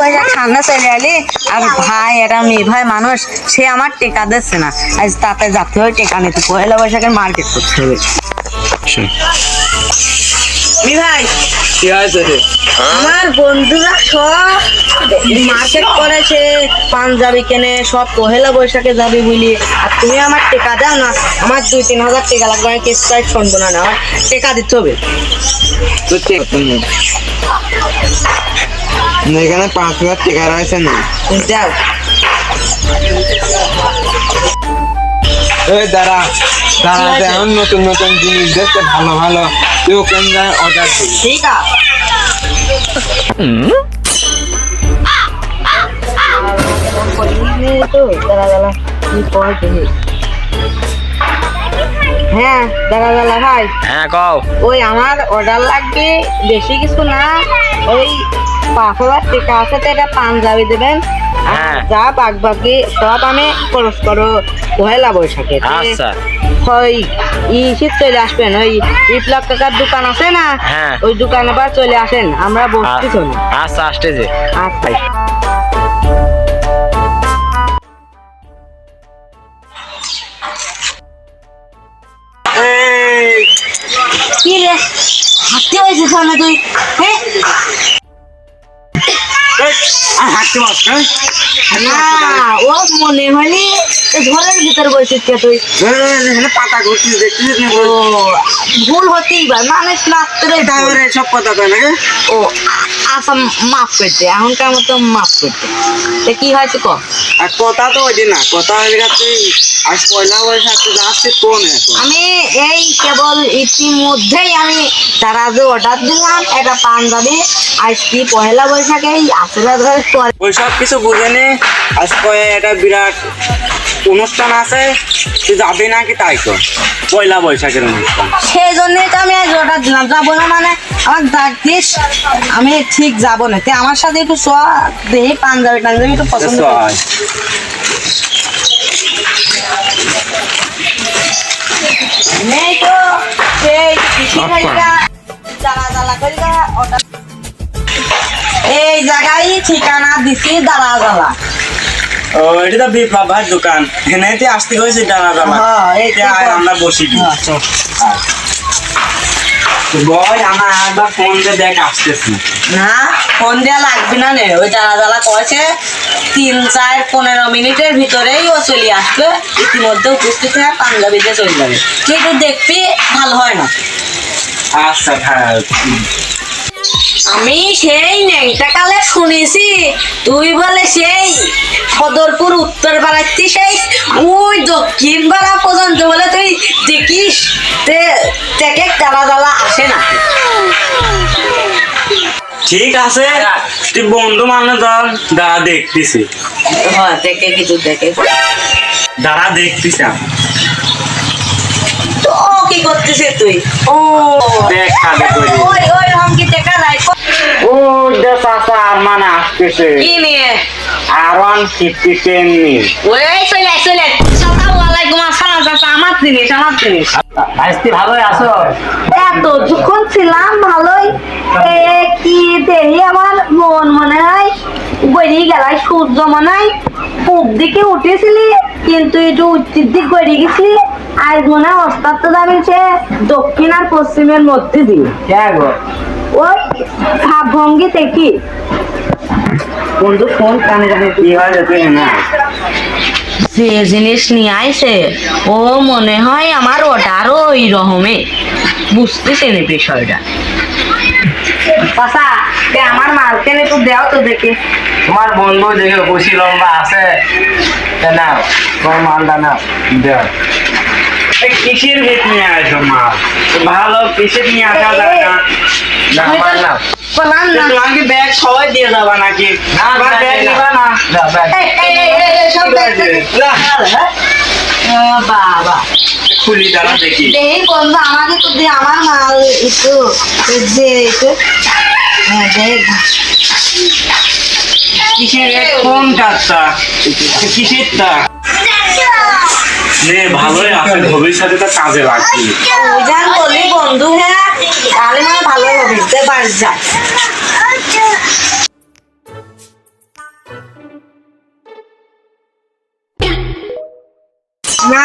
বৈশাখ সামনে চলে এলি আর ভাই এটা নির্ভয় মানুষ সে আমার টেকা দিচ্ছে না আজ তাতে যাতে হয় টেকা নিতে পয়লা বৈশাখের মার্কেট করতে হবে ভাই কি হয়েছে রে? আমার বন্ধুরা সব মার্কেট করেছে পাঞ্জাবি কেনে সব পহেলা বৈশাখে যাবে বলি আর তুমি আমার টেকা দাও না আমার 2-3 হাজার টাকা লাগবে আমি কেস টাইট শুনবো না আমার টেকা দিতে হবে তো চেক করুন এখানে 5,000 টাকা রয়েছে না যাও ওই দাঁড়া দাঁড়া এখন নতুন নতুন জিনিস দেখতে ভালো ভালো তুই ওখানে অর্ডার দিবি ঠিক আছে হ্যাঁ দাদা দাদা ভাই হ্যাঁ কও ওই আমার অর্ডার লাগবে বেশি কিছু না ওই 5,000 টাকা আছে তো এটা পাঞ্জাবি দেবেন হ্যাঁ। যা বাকি সব আমি খরচ করো পহেলা বৈশাখে আচ্ছা ওই শীত চলে আসবেন ওই বিপ্লব কাকার দোকান আছে না হ্যাঁ। ওই দোকানে আবার চলে আসেন আমরা বসতেছি না আচ্ছা আসতেছে আচ্ছা কি রে হাঁটতে হয়েছে সামনে তুই হ্যাঁ হাঁটতে পারছ না ও মনে হয়নি ঘরের ভিতরে বসেছিস কে তুই পাতা ঘুরছিস দেখছিস ও ভুল হতেই পারে মানুষ মাত্র তাহলে সব কথা কয় নাকি ও আচ্ছা মাফ করতে এখনকার মতো মাফ করতে তো কি হয়েছে ক আর কথা তো ওই না কথা হয়ে গেছে আজ পয়লা বৈশাখ যাচ্ছে কোন এখন আমি এই কেবল ইতিমধ্যেই আমি তারা যে অর্ডার দিলাম এটা পাঞ্জাবি আজ কি পহেলা বৈশাখে আসলে ধরে ওই সব কিছু বুঝেনি আজকে একটা বিরাট অনুষ্ঠান আছে তুই যাবি নাকি তাই কর পয়লা বৈশাখের অনুষ্ঠান সেই জন্যই তো আমি আজ অর্ডার দিলাম যাবো না মানে আমার ডাকিস আমি ঠিক যাবো না আমার সাথে একটু চ দেখি পাঞ্জাবি টাঞ্জাবি একটু পছন্দ করি। নেই তো সেই কৃষি ভাইটা জ্বালা করিয়া অর্ডার এই জায়গায় ঠিকানা দিছি দাঁড়া জ্বালা ও এটা তো বিপ্লব ভাইয়ের দোকান এখানে আসতে হয়েছে দাঁড়া দাঁড়া হ্যাঁ এইটা আমরা বসি হ্যাঁ চল বল আমার একবার ফোন দিয়ে দেখ আসতেছি না ফোন দেওয়া লাগবে না নে ওই জ্বালা করেছে 3-4-15 মিনিটের ভিতরেই ও চলে আসবে ইতিমধ্যে উপস্থিত হয়ে পাঞ্জাবিতে চলে যাবে কিন্তু দেখবি ভালো হয় না আচ্ছা ভাই আমি সেই নেংটা কালে শুনেছি তুই বলে সেই সদরপুর উত্তর পাড়াচ্ছি সেই ওই দক্ষিণ পাড়া পর্যন্ত বলে তুই দেখিস থেকে জ্বালা আসে না ঠিক আছে তুই বন্ধু মানুষ ধর দাঁড়া দেখতেছি হ্যাঁ দেখে কিছু দেখে দাঁড়া দেখতেছি তো কি করতেছে তুই ও দেখ কাজে করি ওই রকম দেখা যায় ও যে চাচা আর মানে আসতেছে কি নিয়ে R150 নিয়ে ওই চলে আসসালামু আলাইকুম আসসালাম চাচা আমার জিনিস ভাইস্তি ভালোই আছো এত যখন ছিলাম ভালোই কি দেহি আমার মনে হয় গড়িয়ে গেলাই সূর্য মনে হয় পূব দিকে উঠেছিলি কিন্তু একটু উত্তর দিক গড়িয়ে গেছিলি আজ মনে হয় অস্তাত্ত দাঁড়িয়েছে দক্ষিণ আর পশ্চিমের মধ্যে দিয়ে ওই ভাব ভঙ্গিতে কি বন্ধু ফোন কানে কানে কি হয় তুই না যে জিনিস নিয়ে আইছে ও মনে হয় আমার অর্ডারও ওই রকমে বুঝতেছে না বিষয়টা পাশা আমার মাল কেন একটু দেও তো দেখে তোমার বন্ধু দেখে খুশি লম্বা আছে না তোমার মালটা না দেও কিসের ভেট নিয়ে আসো মাল ভালো কিসের নিয়ে আসা যায় না বললাম না তোমাকে ব্যাগ সবাই দিয়ে যাবা নাকি আবার ব্যাগ নিবা না সব বাবা খুলি দাঁড়া দেখি দেহি বন্ধু আমাকে তো দিয়ে আমার মাল একটু যে একটু হ্যাঁ দেখ কিসের কোন কাজটা কিসেরটা নে ভালোই আছে ভবিষ্যতে তো কাজে লাগবে জান বলি বন্ধু হ্যাঁ তাহলে মানে ভালো হবে বাড়ি যা না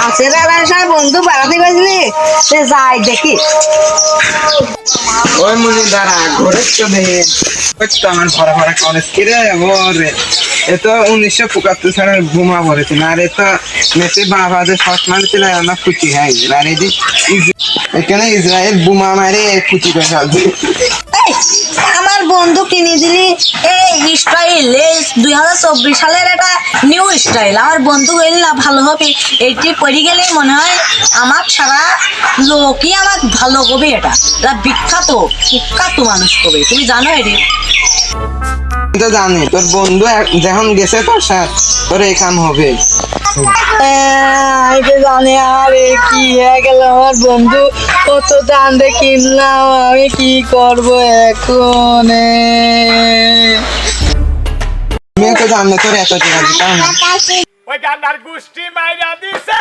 আছে রে সব বন্ধু বেড়াতে গেছিলি সে যাই দেখি ওই মুনি দাঁড়া ঘরে তো দেখি ওই তো আমার ভরা ভরা কলেজ কিরে ওরে এ তো 1975 সালের বোমা পড়েছিল আর এ তো নেটে বাবাদের শট মারছিল আমরা খুশি হয়ে গেল আর এই এখানে ইসরায়েল বোমা মারে খুশি করে ফেলছে এই, আমার বন্ধু কিনে দিলি এই স্টাইল এই 2024 সালের একটা নিউ স্টাইল আমার বন্ধু গেলে না ভালো হবে এইটি পড়ে গেলে মনে হয় আমার সারা লোকই আমার ভালো কবে এটা বিখ্যাত কুখ্যাত মানুষ কবে তুমি জানো এটি তো জানি তোর বন্ধু যখন গেছে তোর সাথে তোর এই কাম হবে জানি আরে কি হয়ে গেল আমার বন্ধু কত দান দিয়ে কিনলাম আমি কি করব এখন আমি তো জানি তোর এত টাকা দিতাম না ওই গান্ডার গোষ্ঠী মাইরা দিছে